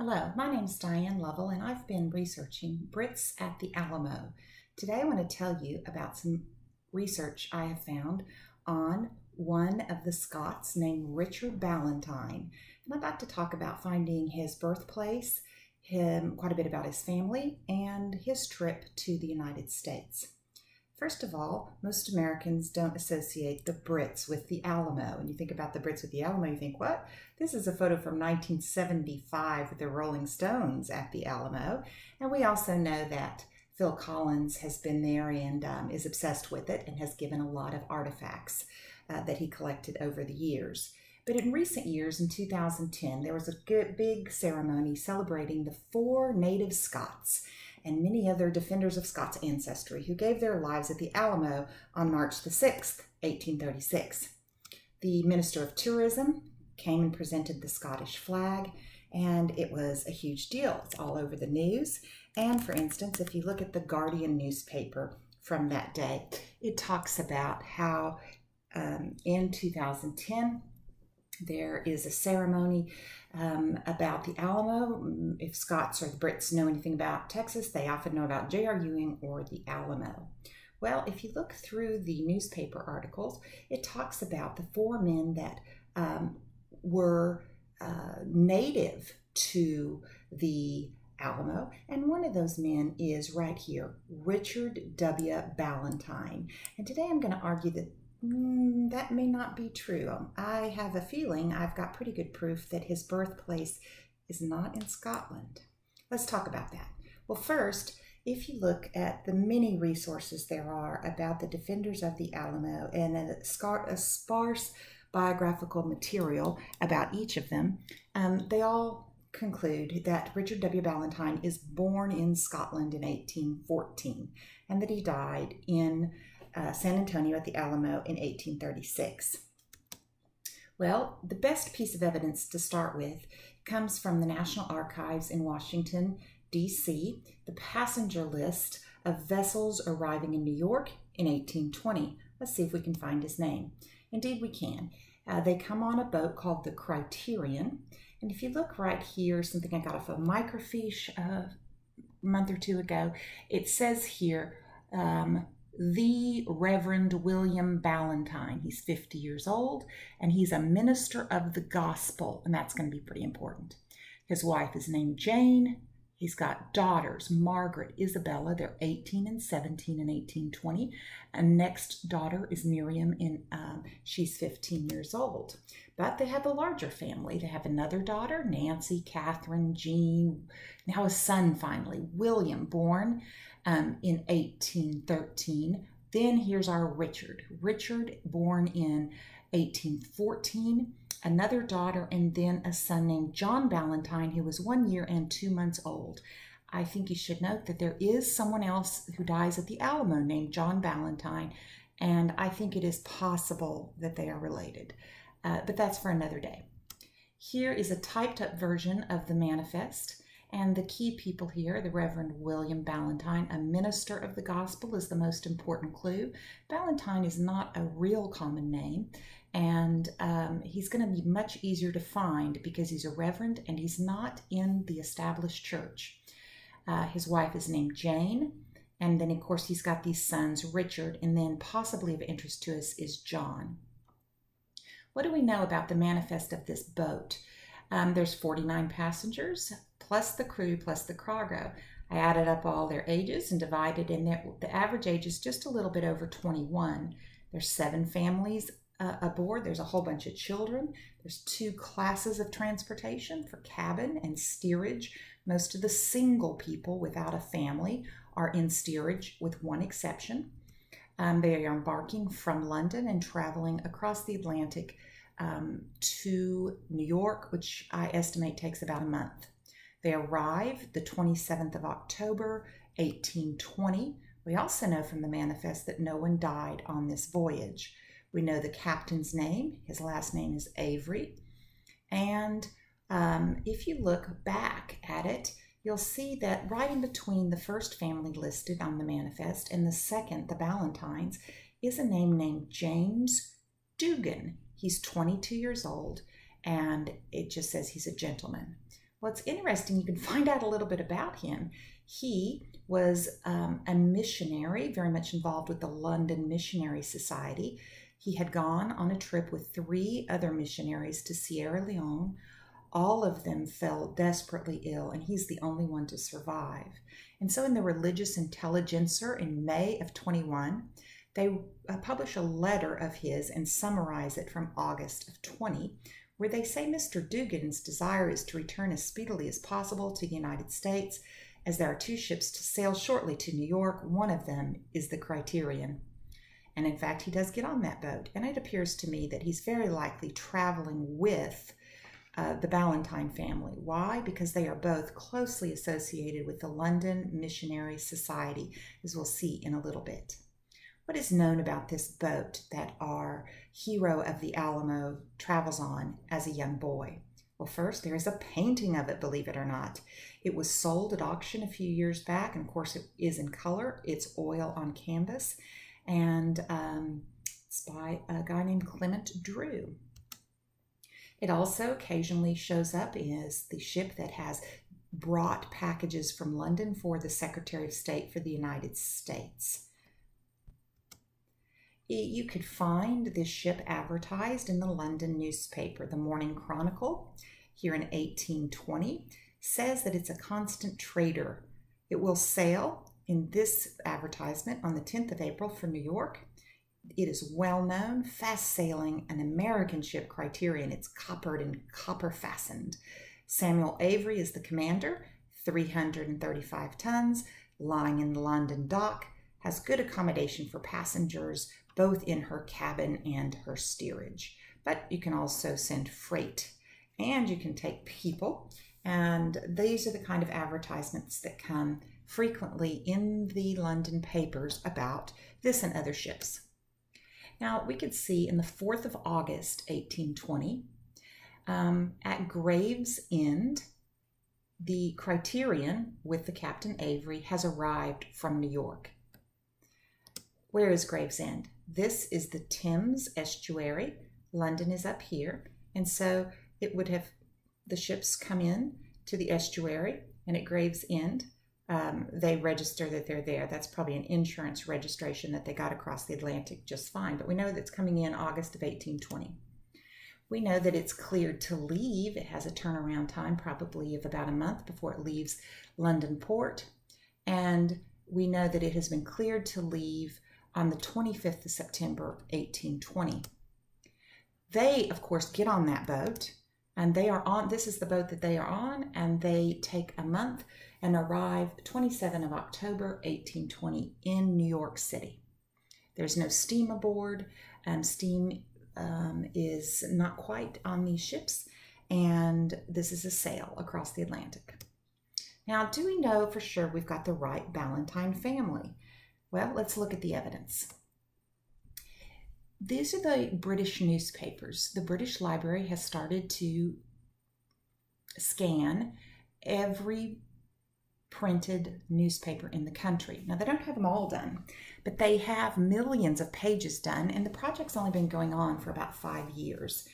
Hello, my name is Diane Lovell, and I've been researching Brits at the Alamo. Today I want to tell you about some research I have found on one of the Scots named Richard Ballentine. And I'd like to talk about finding his birthplace, quite a bit about his family, and his trip to the United States. First of all, most Americans don't associate the Brits with the Alamo. When you think about the Brits with the Alamo, you think, what? This is a photo from 1975 with the Rolling Stones at the Alamo. And we also know that Phil Collins has been there and is obsessed with it and has given a lot of artifacts that he collected over the years. But in recent years, in 2010, there was a big ceremony celebrating the 4 native Scots and many other defenders of Scots ancestry who gave their lives at the Alamo on March the 6th, 1836. The Minister of Tourism came and presented the Scottish flag, and it was a huge deal. It's all over the news. And for instance, if you look at the Guardian newspaper from that day, it talks about how in 2010, there is a ceremony about the Alamo. If Scots or the Brits know anything about Texas, they often know about J.R. Ewing or the Alamo. Well, if you look through the newspaper articles, it talks about the 4 men that were native to the Alamo, and one of those men is right here, Richard W. Ballentine. And today I'm going to argue that that may not be true. I have a feeling I've got pretty good proof that his birthplace is not in Scotland. Let's talk about that. Well, first, if you look at the many resources there are about the defenders of the Alamo and a sparse biographical material about each of them, they all conclude that Richard W. Ballentine is born in Scotland in 1814 and that he died in San Antonio at the Alamo in 1836. Well, the best piece of evidence to start with comes from the National Archives in Washington, D.C., the passenger list of vessels arriving in New York in 1820. Let's see if we can find his name. Indeed, we can. They come on a boat called the Criterion. And if you look right here, something I got off of Microfiche a month or 2 ago, it says here, the Reverend William Ballentine. He's 50 years old, and he's a minister of the gospel, and that's going to be pretty important. His wife is named Jane. He's got daughters, Margaret, Isabella. They're 18 and 17 in 1820. And next daughter is Miriam, she's 15 years old. But they have a larger family. They have another daughter, Nancy, Catherine, Jean, now a son finally, William, born in 1813. Then here's our Richard. Richard, born in 1814, another daughter, and then a son named John Ballentine, who was 1 year and 2 months old. I think you should note that there is someone else who dies at the Alamo named John Ballentine, and I think it is possible that they are related, but that's for another day. Here is a typed up version of the manifest. And the key people here, the Reverend William Ballentine, a minister of the gospel, is the most important clue. Ballentine is not a real common name, and he's going to be much easier to find because he's a reverend and he's not in the established church. His wife is named Jane, and then of course he's got these sons, Richard, and then possibly of interest to us is John. What do we know about the manifest of this boat? There's 49 passengers, plus the crew, plus the cargo. I added up all their ages and divided, and the average age is just a little bit over 21. There's 7 families aboard. There's a whole bunch of children. There's 2 classes of transportation for cabin and steerage. Most of the single people without a family are in steerage with one exception. They are embarking from London and traveling across the Atlantic to New York, which I estimate takes about a month. They arrive the 27th of October, 1820. We also know from the manifest that no one died on this voyage. We know the captain's name. His last name is Avery. And if you look back at it, you'll see that right in between the first family listed on the manifest and the second, the Ballentines, is a name named James Dugan. He's 22 years old, and it just says he's a gentleman. Well, it's interesting. You can find out a little bit about him. He was a missionary, very much involved with the London Missionary Society. He had gone on a trip with 3 other missionaries to Sierra Leone. All of them fell desperately ill, and he's the only one to survive. And so in the Religious Intelligencer in May of 21, they publish a letter of his and summarize it from August of 20, where they say Mr. Dugan's desire is to return as speedily as possible to the United States, as there are 2 ships to sail shortly to New York. One of them is the Criterion. And in fact, he does get on that boat. And it appears to me that he's very likely traveling with the Ballentine family. Why? Because they are both closely associated with the London Missionary Society, as we'll see in a little bit. What is known about this boat that our hero of the Alamo travels on as a young boy? Well, first, there is a painting of it, believe it or not. It was sold at auction a few years back, and of course it is in color. It's oil on canvas, and it's by a guy named Clement Drew. It also occasionally shows up as the ship that has brought packages from London for the Secretary of State for the United States. You could find this ship advertised in the London newspaper. The Morning Chronicle, here in 1820, says that it's a constant trader. It will sail in this advertisement on the 10th of April for New York. It is well known, fast sailing, an American ship, Criterion. It's coppered and copper fastened. Samuel Avery is the commander, 335 tons, lying in the London dock, has good accommodation for passengers, both in her cabin and her steerage. But you can also send freight, and you can take people. And these are the kind of advertisements that come frequently in the London papers about this and other ships. Now, we could see in the 4th of August, 1820, at Gravesend, the Criterion with the Captain Avery has arrived from New York. Where is Gravesend? This is the Thames estuary. London is up here. And so it would have, the ships come in to the estuary, and at Gravesend, they register that they're there. That's probably an insurance registration that they got across the Atlantic just fine. But we know that it's coming in August of 1820. We know that it's cleared to leave. It has a turnaround time probably of about a month before it leaves London port. And we know that it has been cleared to leave on the 25th of September, 1820. They, of course, get on that boat, and they are on, this is the boat that they are on, and they take a month and arrive 27th of October, 1820 in New York City. There's no steam aboard. Steam is not quite on these ships, and this is a sail across the Atlantic. Now, do we know for sure we've got the right Ballentine family? Well, let's look at the evidence. These are the British newspapers. The British Library has started to scan every printed newspaper in the country. Now, they don't have them all done, but they have millions of pages done, and the project's only been going on for about 5 years.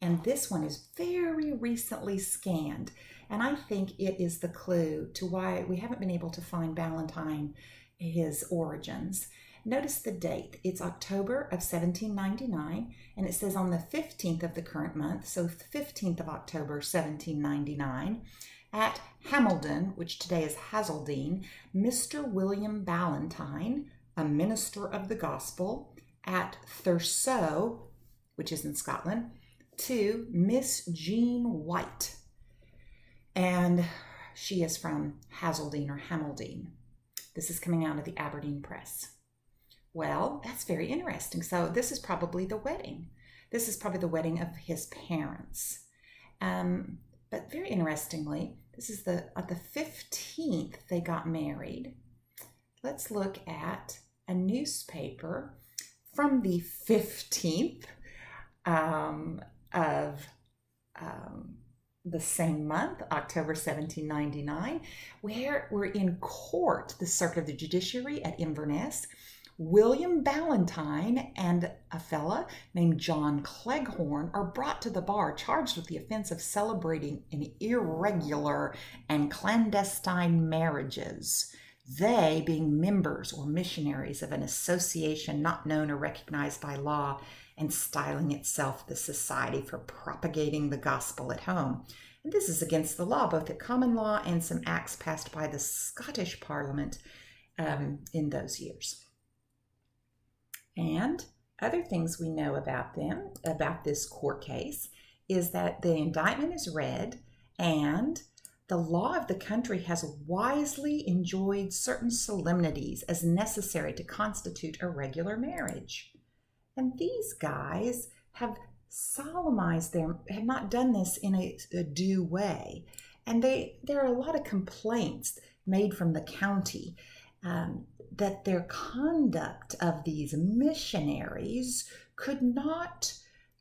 And this one is very recently scanned, and I think it is the clue to why we haven't been able to find Ballentine, his origins. Notice the date. It's October of 1799, and it says on the 15th of the current month, so the 15th of October, 1799, at Hamilton, which today is Hazeldine, Mr. William Ballentine, a minister of the gospel, at Thurso, which is in Scotland, to Miss Jean White. And she is from Hazeldine or Hamilton. This is coming out of the Aberdeen Press. Well, that's very interesting. So this is probably the wedding. This is probably the wedding of his parents. But very interestingly, this is the 15th they got married. Let's look at a newspaper from the 15th of the same month, October 1799, where we're in court, the Circuit of the Judiciary at Inverness, William Ballentine and a fella named John Cleghorn are brought to the bar charged with the offense of celebrating an irregular and clandestine marriages, they being members or missionaries of an association not known or recognized by law and styling itself the Society for Propagating the Gospel at Home. And this is against the law, both at common law and some acts passed by the Scottish Parliament in those years. And other things we know about them, about this court case, is that the indictment is read and the law of the country has wisely enjoyed certain solemnities as necessary to constitute a regular marriage. And these guys have solemnized them, have not done this in a due way. And there are a lot of complaints made from the county that their conduct of these missionaries could not,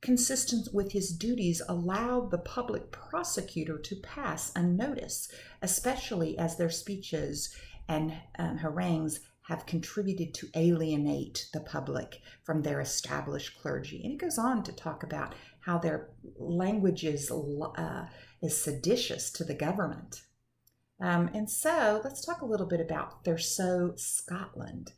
consistent with his duties, allow the public prosecutor to pass unnoticed, especially as their speeches and harangues have contributed to alienate the public from their established clergy. And it goes on to talk about how their language is seditious to the government. And so let's talk a little bit about Thurso, Scotland.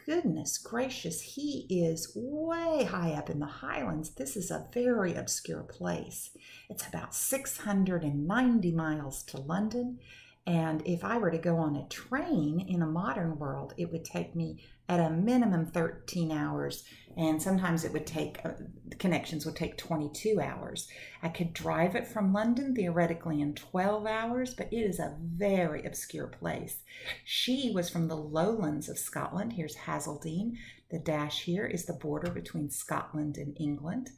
Goodness gracious, he is way high up in the Highlands. This is a very obscure place. It's about 690 miles to London. And if I were to go on a train in a modern world, it would take me at a minimum 13 hours. And sometimes it would take, the connections would take 22 hours. I could drive it from London theoretically in 12 hours, but it is a very obscure place. She was from the lowlands of Scotland. Here's Hazeldene. The dash here is the border between Scotland and England.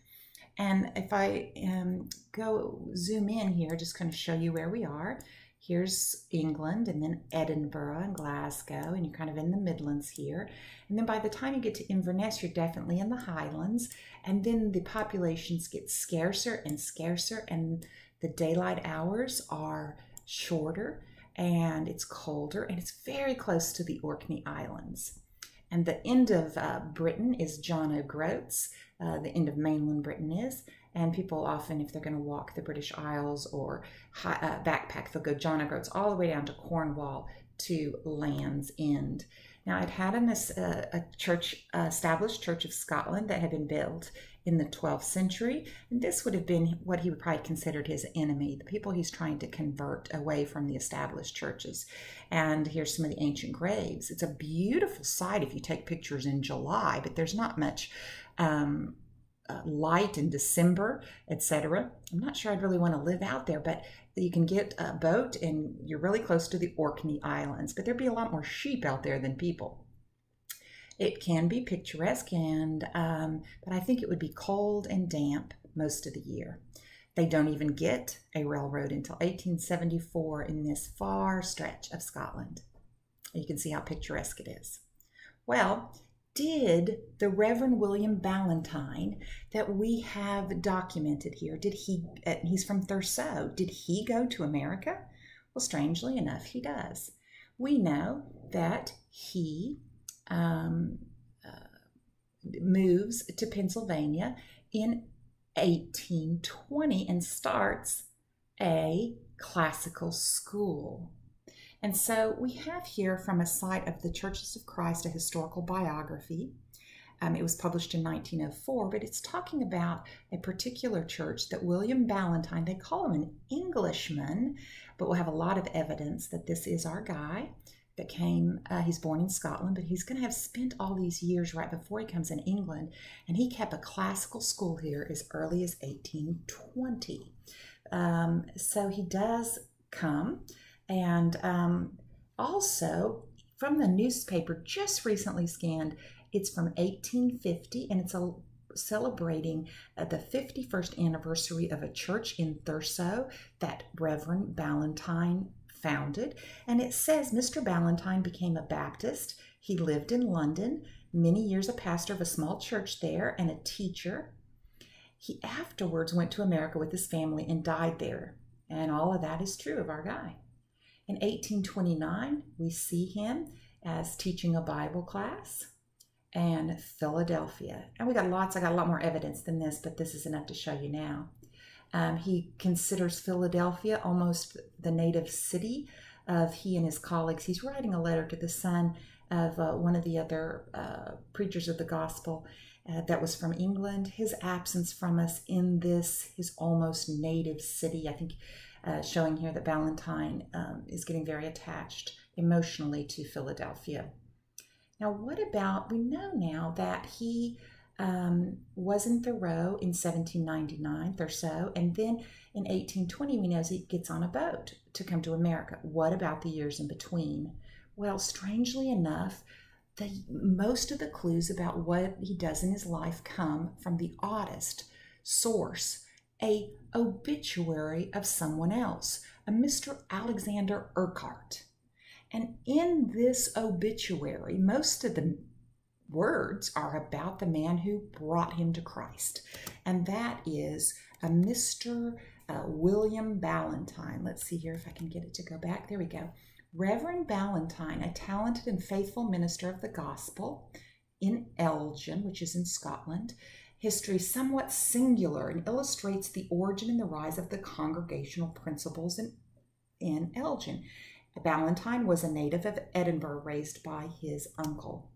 And if I go zoom in here, just kind of show you where we are. Here's England, and then Edinburgh and Glasgow, and you're kind of in the Midlands here. And then by the time you get to Inverness, you're definitely in the Highlands. And then the populations get scarcer and scarcer, and the daylight hours are shorter, and it's colder, and it's very close to the Orkney Islands. And the end of Britain is John O'Groats. The end of mainland Britain is. And people often, if they're going to walk the British Isles or backpack, they'll go John O'Groats all the way down to Cornwall to Land's End. Now, it had a church, established Church of Scotland that had been built in the 12th century. And this would have been what he would probably considered his enemy, the people he's trying to convert away from the established churches. And here's some of the ancient graves. It's a beautiful sight if you take pictures in July, but there's not much light in December, etc. I'm not sure I'd really want to live out there, but you can get a boat and you're really close to the Orkney Islands, but there'd be a lot more sheep out there than people. It can be picturesque, and but I think it would be cold and damp most of the year. They don't even get a railroad until 1874 in this far stretch of Scotland. You can see how picturesque it is. Well, did the Reverend William Ballentine that we have documented here, he's from Thurso, did he go to America? Well, strangely enough, he does. We know that he moves to Pennsylvania in 1820 and starts a classical school. And so we have here from a site of the Churches of Christ, a historical biography. It was published in 1904, but it's talking about a particular church that William Ballentine, they call him an Englishman, but we'll have a lot of evidence that this is our guy that came, he's born in Scotland, but he's going to have spent all these years right before he comes in England, and he kept a classical school here as early as 1820. So he does come. And also, from the newspaper just recently scanned, it's from 1850, and it's celebrating the 51st anniversary of a church in Thurso that Reverend Ballentine founded. And it says Mr. Ballentine became a Baptist. He lived in London, many years a pastor of a small church there and a teacher. He afterwards went to America with his family and died there. And all of that is true of our guy. In 1829, we see him as teaching a Bible class. and Philadelphia. And I got a lot more evidence than this, but this is enough to show you now. He considers Philadelphia almost the native city of he and his colleagues. He's writing a letter to the son of one of the other preachers of the gospel that was from England. His absence from us in this, his almost native city, I think showing here that Ballentine is getting very attached emotionally to Philadelphia. Now, what about, we know now that he was in Thoreau in 1799 or so, and then in 1820 we know he gets on a boat to come to America. What about the years in between? Well, strangely enough, most of the clues about what he does in his life come from the oddest source, a obituary of someone else, a Mr. Alexander Urquhart. And in this obituary, most of the words are about the man who brought him to Christ, and that is a Mr. William Ballentine. Let's see here if I can get it to go back. There we go. Reverend Ballentine, a talented and faithful minister of the gospel in Elgin, which is in Scotland. History somewhat singular and illustrates the origin and the rise of the congregational principles in Elgin. Ballentine was a native of Edinburgh, raised by his uncle.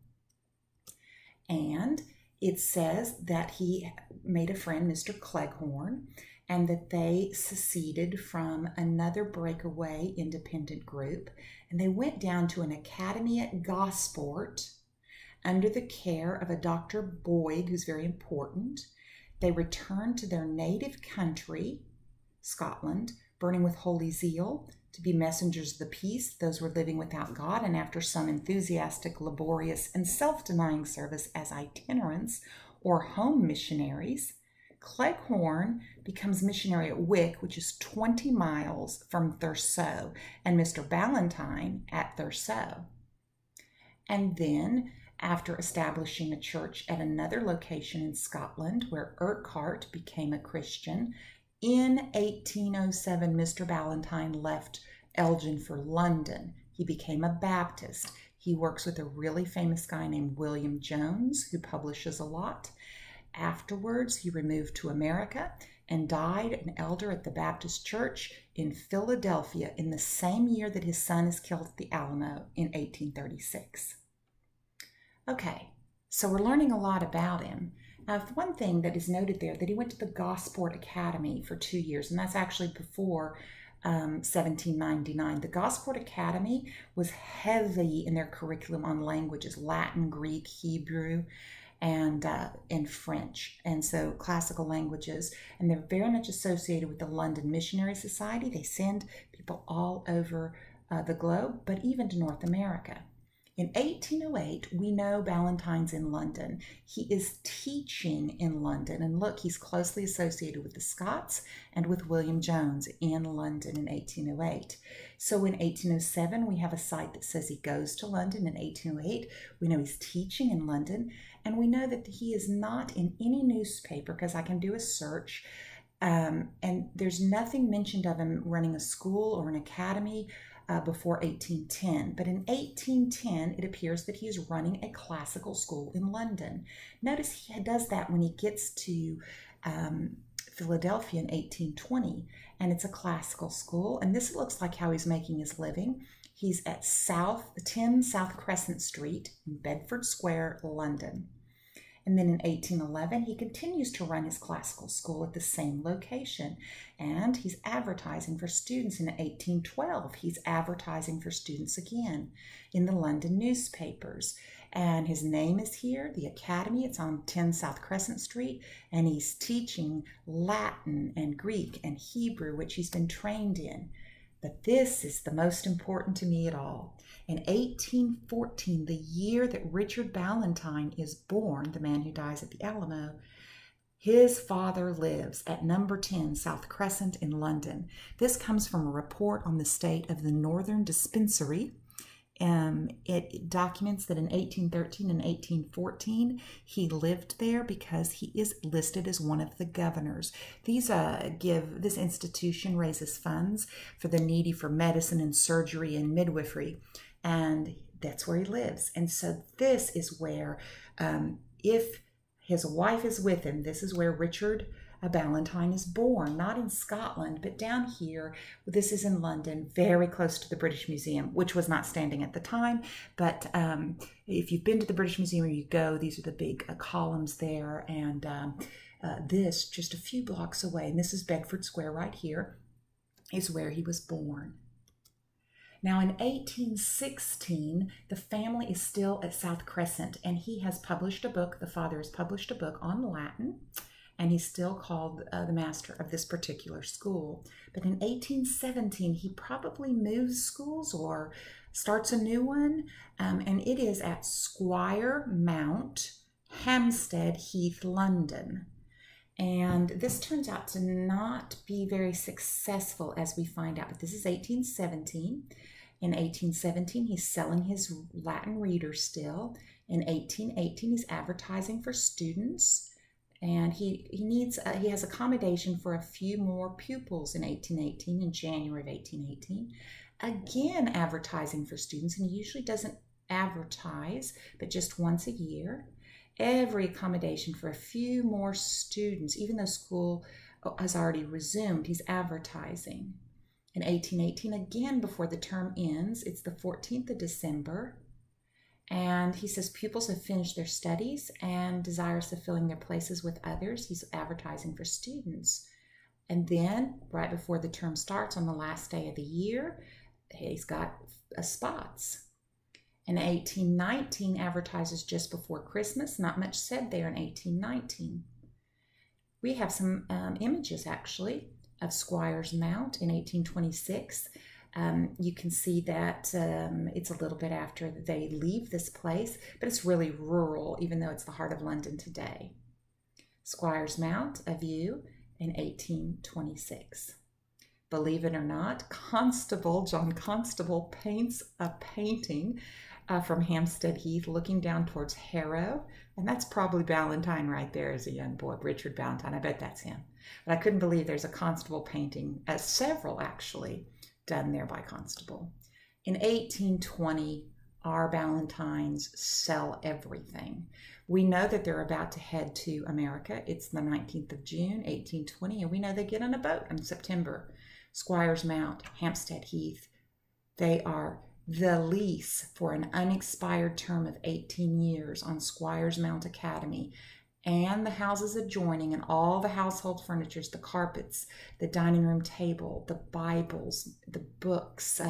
And it says that he made a friend, Mr. Cleghorn, and that they seceded from another breakaway independent group. And they went down to an academy at Gosport under the care of a Dr. Boyd, who's very important. They returned to their native country, Scotland, burning with holy zeal to be messengers of the peace, those were living without God, and after some enthusiastic, laborious, and self-denying service as itinerants or home missionaries, Cleghorn becomes missionary at Wick, which is 20 miles from Thurso, and Mr. Ballentine at Thurso. And then, after establishing a church at another location in Scotland, where Urquhart became a Christian, in 1807, Mr. Ballentine left Elgin for London. He became a Baptist. He works with a really famous guy named William Jones, who publishes a lot. Afterwards, he removed to America and died an elder at the Baptist Church in Philadelphia in the same year that his son is killed at the Alamo in 1836. Okay, so we're learning a lot about him. Now, one thing that is noted there, that he went to the Gosport Academy for 2 years, and that's actually before 1799. The Gosport Academy was heavy in their curriculum on languages, Latin, Greek, Hebrew, and French, and so classical languages, and they're very much associated with the London Missionary Society. They send people all over the globe, but even to North America. In 1808, we know Ballentine's in London. He is teaching in London, and look, he's closely associated with the Scots and with William Jones in London in 1808. So in 1807, we have a site that says he goes to London. In 1808, we know he's teaching in London, and we know that he is not in any newspaper, because I can do a search, and there's nothing mentioned of him running a school or an academy before 1810. But in 1810, it appears that he is running a classical school in London. Notice he does that when he gets to Philadelphia in 1820, and it's a classical school. And this looks like how he's making his living. He's at 10 South Crescent Street in Bedford Square, London. And then in 1811, he continues to run his classical school at the same location. And he's advertising for students. In 1812, he's advertising for students again in the London newspapers. And his name is here, the Academy. It's on 10 South Crescent Street. And he's teaching Latin and Greek and Hebrew, which he's been trained in. But this is the most important to me at all. In 1814, the year that Richard Ballentine is born, the man who dies at the Alamo, his father lives at number 10 South Crescent in London. This comes from a report on the state of the Northern Dispensary. It documents that in 1813 and 1814, he lived there because he is listed as one of the governors. This institution raises funds for the needy for medicine and surgery and midwifery. And that's where he lives. And so this is where, if his wife is with him, this is where Richard Ballentine is born, not in Scotland, but down here. This is in London, very close to the British Museum, which was not standing at the time. But if you've been to the British Museum or you go, these are the big columns there. And this, just a few blocks away, and this is Bedford Square right here, is where he was born. Now in 1816, the family is still at South Crescent, and he has published a book, the father has published a book on Latin, and he's still called the master of this particular school. But in 1817, he probably moves schools or starts a new one, and it is at Squire Mount, Hampstead Heath, London. And this turns out to not be very successful, as we find out. But this is 1817. In 1817, he's selling his Latin readers still. In 1818, he's advertising for students. And he has accommodation for a few more pupils in 1818, in January of 1818. Again, advertising for students. And he usually doesn't advertise, but just once a year. Every accommodation for a few more students, even though school has already resumed, he's advertising. In 1818, again, before the term ends, it's the 14th of December, and he says pupils have finished their studies and desirous of filling their places with others. He's advertising for students. And then, right before the term starts, on the last day of the year, he's got spots. In 1819, advertises just before Christmas. Not much said there in 1819. We have some images, actually, of Squire's Mount in 1826. You can see that it's a little bit after they leave this place, but it's really rural, even though it's the heart of London today. Squire's Mount, a view in 1826. Believe it or not, John Constable paints a painting from Hampstead Heath looking down towards Harrow, and that's probably Ballentine right there as a young boy, Richard Ballentine. I bet that's him. But I couldn't believe there's a Constable painting, several actually, done there by Constable. In 1820, our Ballentines sell everything. We know that they're about to head to America. It's the 19th of June, 1820, and we know they get on a boat in September. Squire's Mount, Hampstead Heath, they are the lease for an unexpired term of 18 years on Squire's Mount Academy, and the houses adjoining, and all the household furnitures, the carpets, the dining room table, the Bibles, the books,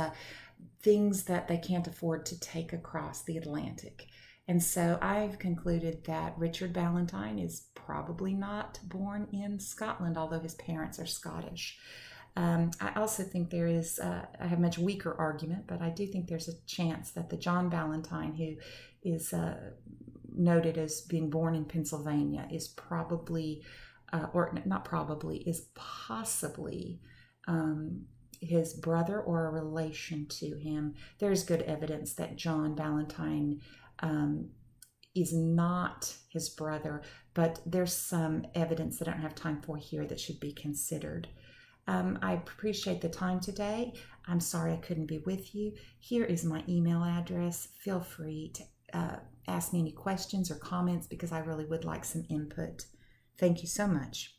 things that they can't afford to take across the Atlantic. And so I've concluded that Richard Ballentine is probably not born in Scotland, although his parents are Scottish. I also think there is, I have a much weaker argument, but I do think there's a chance that the John Ballentine, who is noted as being born in Pennsylvania, is probably, or not probably, is possibly his brother or a relation to him. There's good evidence that John Ballentine is not his brother, but there's some evidence that I don't have time for here that should be considered. I appreciate the time today. I'm sorry I couldn't be with you. Here is my email address. Feel free to ask me any questions or comments, because I really would like some input. Thank you so much.